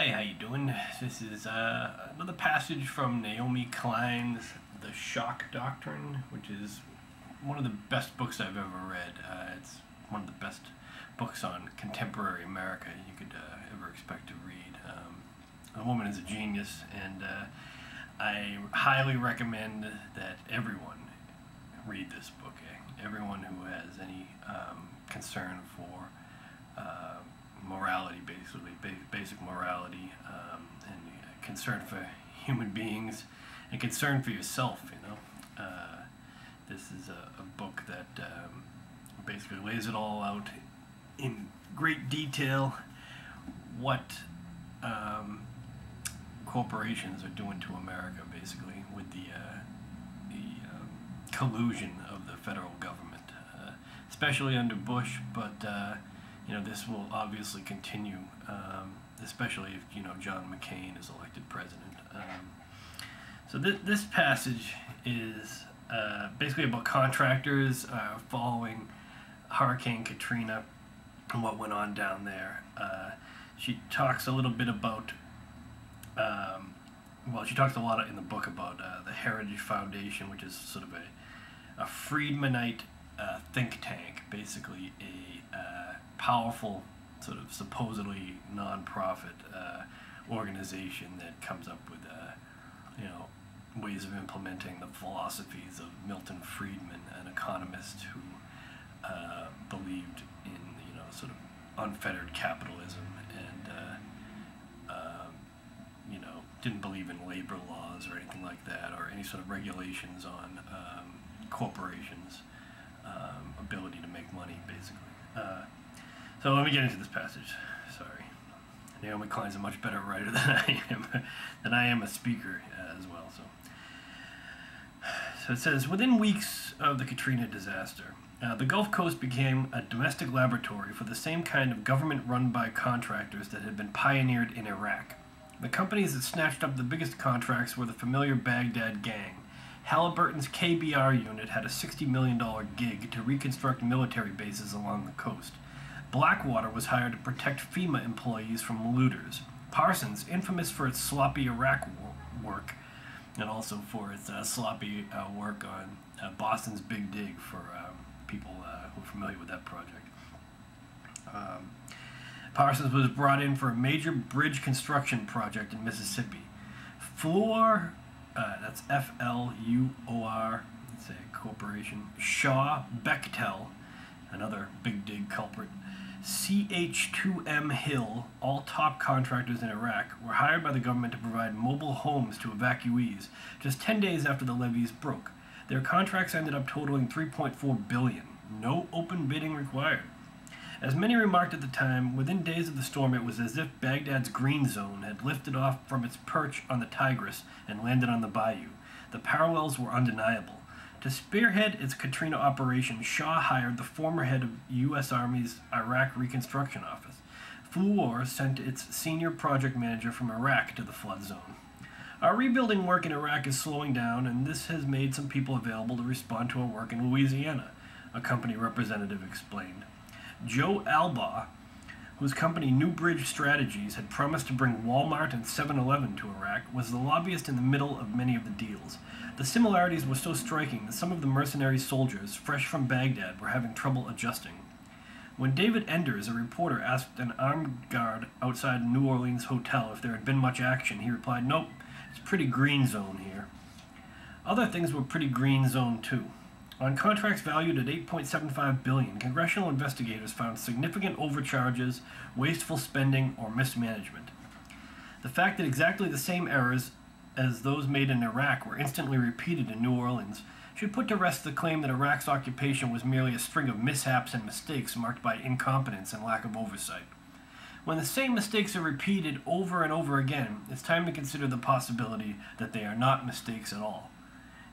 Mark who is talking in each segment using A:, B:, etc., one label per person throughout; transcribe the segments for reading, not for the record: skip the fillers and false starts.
A: Hey, how you doing? This is another passage from Naomi Klein's The Shock Doctrine, which is one of the best books I've ever read. It's one of the best books on contemporary America you could ever expect to read. The woman is a genius, and I highly recommend that everyone read this book. Everyone who has any concern for morality, basically, basic morality, and concern for human beings, and concern for yourself, This is a book that basically lays it all out in great detail, what corporations are doing to America, basically, with the collusion of the federal government, especially under Bush, but this will obviously continue, especially if, John McCain is elected president. So this passage is basically about contractors following Hurricane Katrina and what went on down there. She talks a little bit about, she talks a lot in the book about the Heritage Foundation, which is sort of a Friedmanite think tank, basically a powerful, sort of supposedly non-profit organization that comes up with ways of implementing the philosophies of Milton Friedman, an economist who believed in sort of unfettered capitalism and didn't believe in labor laws or anything like that, or any sort of regulations on corporations' ability to make money, basically. So let me get into this passage. Sorry. Naomi Klein's a much better writer than I am a speaker as well. So it says, within weeks of the Katrina disaster, the Gulf Coast became a domestic laboratory for the same kind of government run by contractors that had been pioneered in Iraq. The companies that snatched up the biggest contracts were the familiar Baghdad gang. Halliburton's KBR unit had a $60 million gig to reconstruct military bases along the coast. Blackwater was hired to protect FEMA employees from looters. Parsons, infamous for its sloppy Iraq work, and also for its sloppy work on Boston's Big Dig, for people who are familiar with that project. Parsons was brought in for a major bridge construction project in Mississippi. Fluor, that's F-L-U-O-R, it's a corporation. Shaw, Bechtel, another Big Dig culprit. CH2M Hill, all top contractors in Iraq, were hired by the government to provide mobile homes to evacuees just 10 days after the levees broke. Their contracts ended up totaling $3.4 billion. No open bidding required. As many remarked at the time, within days of the storm it was as if Baghdad's green zone had lifted off from its perch on the Tigris and landed on the bayou. The parallels were undeniable. To spearhead its Katrina operation, Shaw hired the former head of U.S. Army's Iraq Reconstruction Office. Fluor sent its senior project manager from Iraq to the flood zone. Our rebuilding work in Iraq is slowing down, and this has made some people available to respond to our work in Louisiana, a company representative explained. Joe Albaugh, whose company New Bridge Strategies had promised to bring Walmart and 7-Eleven to Iraq, was the lobbyist in the middle of many of the deals. The similarities were so striking that some of the mercenary soldiers, fresh from Baghdad, were having trouble adjusting. When David Enders, a reporter, asked an armed guard outside a New Orleans hotel if there had been much action, he replied, "Nope, it's pretty green zone here." Other things were pretty green zone too. On contracts valued at $8.75 billion, congressional investigators found significant overcharges, wasteful spending, or mismanagement. The fact that exactly the same errors as those made in Iraq were instantly repeated in New Orleans should put to rest the claim that Iraq's occupation was merely a string of mishaps and mistakes marked by incompetence and lack of oversight. When the same mistakes are repeated over and over again, it's time to consider the possibility that they are not mistakes at all.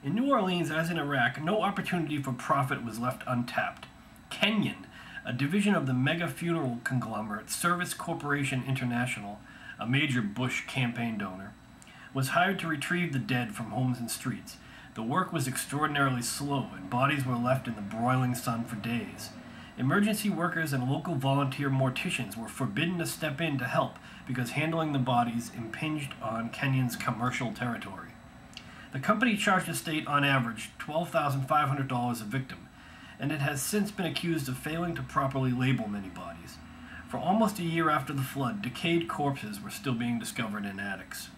A: In New Orleans, as in Iraq, no opportunity for profit was left untapped. Kenyon, a division of the mega funeral conglomerate Service Corporation International, a major Bush campaign donor, was hired to retrieve the dead from homes and streets. The work was extraordinarily slow, and bodies were left in the broiling sun for days. Emergency workers and local volunteer morticians were forbidden to step in to help because handling the bodies impinged on Kenyon's commercial territory. The company charged the state on average $12,500 a victim, and it has since been accused of failing to properly label many bodies. For almost a year after the flood, decayed corpses were still being discovered in attics.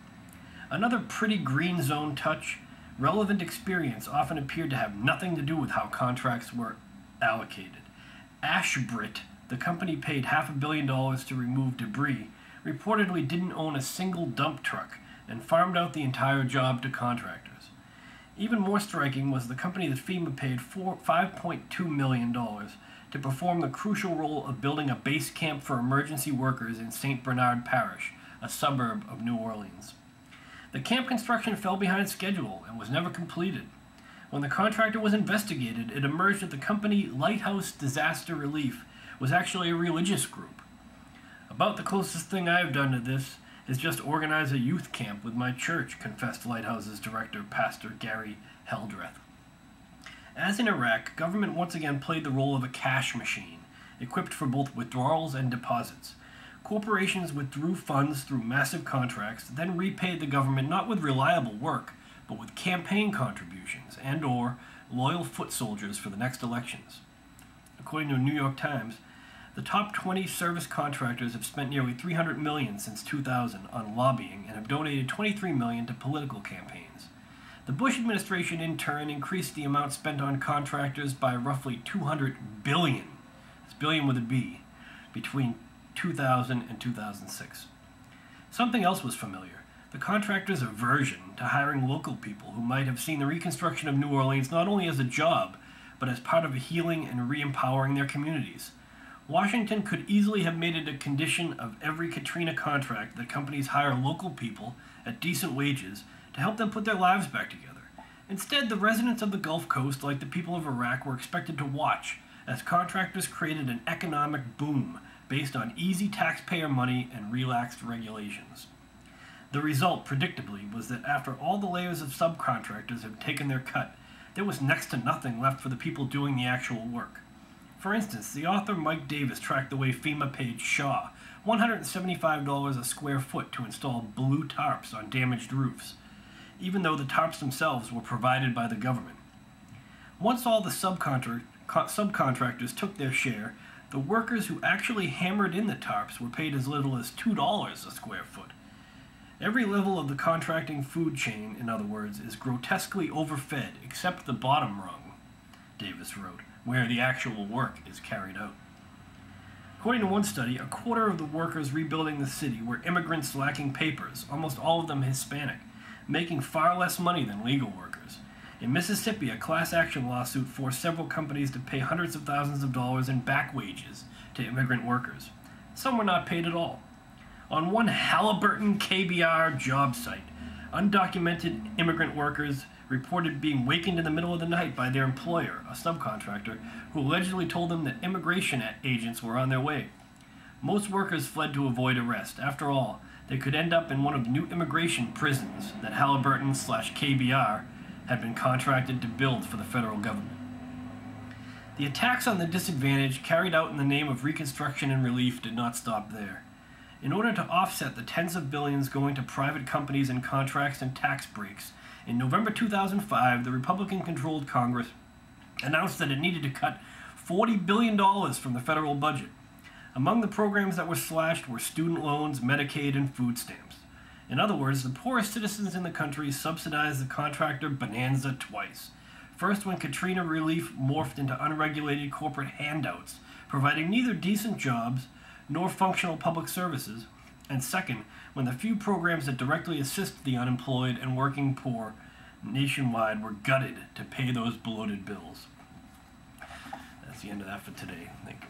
A: Another pretty green zone touch, relevant experience often appeared to have nothing to do with how contracts were allocated. Ashbrit, the company paid $500 million to remove debris, reportedly didn't own a single dump truck and farmed out the entire job to contractors. Even more striking was the company that FEMA paid $5.2 million to perform the crucial role of building a base camp for emergency workers in St. Bernard Parish, a suburb of New Orleans. The camp construction fell behind schedule and was never completed. When the contractor was investigated, it emerged that the company Lighthouse Disaster Relief was actually a religious group. About the closest thing I've done to this is just organize a youth camp with my church, confessed Lighthouse's director, Pastor Gary Heldreth. As in Iraq, government once again played the role of a cash machine, equipped for both withdrawals and deposits. Corporations withdrew funds through massive contracts, then repaid the government not with reliable work, but with campaign contributions and/or loyal foot soldiers for the next elections. According to the New York Times, the top 20 service contractors have spent nearly $300 million since 2000 on lobbying and have donated $23 million to political campaigns. The Bush administration, in turn, increased the amount spent on contractors by roughly $200 billion, that's billion with a B, between 2000 and 2006. Something else was familiar. The contractors' aversion to hiring local people who might have seen the reconstruction of New Orleans not only as a job, but as part of healing and re-empowering their communities. Washington could easily have made it a condition of every Katrina contract that companies hire local people at decent wages to help them put their lives back together. Instead, the residents of the Gulf Coast, like the people of Iraq, were expected to watch as contractors created an economic boom based on easy taxpayer money and relaxed regulations. The result, predictably, was that after all the layers of subcontractors had taken their cut, there was next to nothing left for the people doing the actual work. For instance, the author Mike Davis tracked the way FEMA paid Shaw $175 a square foot to install blue tarps on damaged roofs, even though the tarps themselves were provided by the government. Once all the subcontractors took their share, the workers who actually hammered in the tarps were paid as little as $2 a square foot. Every level of the contracting food chain, in other words, is grotesquely overfed except the bottom rung, Davis wrote, where the actual work is carried out. According to one study, a quarter of the workers rebuilding the city were immigrants lacking papers, almost all of them Hispanic, making far less money than legal workers. In Mississippi, a class action lawsuit forced several companies to pay hundreds of thousands of dollars in back wages to immigrant workers. Some were not paid at all. On one Halliburton KBR job site, undocumented immigrant workers reported being wakened in the middle of the night by their employer, a subcontractor, who allegedly told them that immigration agents were on their way. Most workers fled to avoid arrest. After all, they could end up in one of the new immigration prisons that Halliburton/KBR had been contracted to build for the federal government. The attacks on the disadvantaged carried out in the name of reconstruction and relief did not stop there. In order to offset the tens of billions going to private companies and contracts and tax breaks, in November 2005, the Republican-controlled Congress announced that it needed to cut $40 billion from the federal budget. Among the programs that were slashed were student loans, Medicaid, and food stamps. In other words, the poorest citizens in the country subsidized the contractor bonanza twice. First, when Katrina relief morphed into unregulated corporate handouts, providing neither decent jobs nor functional public services, and second, when the few programs that directly assist the unemployed and working poor nationwide were gutted to pay those bloated bills. That's the end of that for today. Thank you.